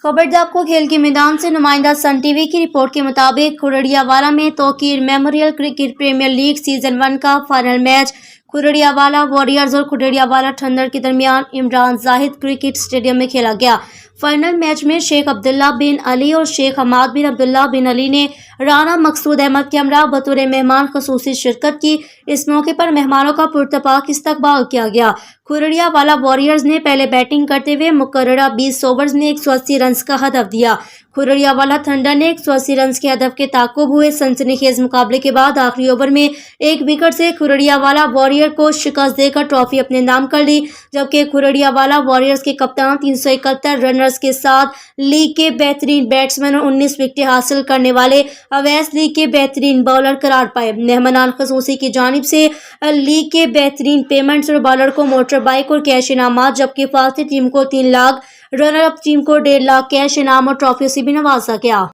खबर आपको खेल के मैदान से नमाइंदा सन टीवी की रिपोर्ट के मुताबिक खुरड़ियावाला में Tauqeer memorial cricket premier league season 1 का फाइनल मैच खुरड़ियावाला वॉरियर्स और खुरड़ियावाला थंडर के दरमियान इमरान जाहिद क्रिकेट स्टेडियम में खेला गया। फाइनल मैच में शेख अब्दुल्ला बिन अली और शेख हमाद बिन अब्दुल्ला बिन अली ने राना मकसूद अहमद के हमरा बतौर मेहमान खसूसी शिरकत की। इस मौके पर मेहमानों का पुरतपाक इस्तकबाल किया गया। खुरड़ियावाला वॉरियर्स ने पहले बैटिंग करते हुए मुकर्ररा 20 ओवर्स में 180 रन का हदफ दिया। खुरड़ियावाला थंडर ने 180 रन के हदफ के ताक़ुब हुए सनसनीखेज मुकाबले के बाद आखिरी ओवर में एक विकेट से खुरड़ियावाला वॉरियर को शिकस्त देकर ट्रॉफी अपने नाम कर ली, जबकि खुरड़ियावाला वॉरियर्स के कप्तान 371 रनर्स के साथ लीग के बेहतरीन बैट्समैन और 19 विकेटें हासिल करने वाले अवैस लीग के बेहतरीन बॉलर करार पाए। मेहमान खसूसी की जानिब से लीग के बेहतरीन पेमेंट्स और बॉलर को मोटर बाइक और कैश इनामात, जबकि फास्टी टीम को 3 लाख, रनर अप टीम को 1.5 लाख कैश इनाम और ट्रॉफी से भी नवाजा गया।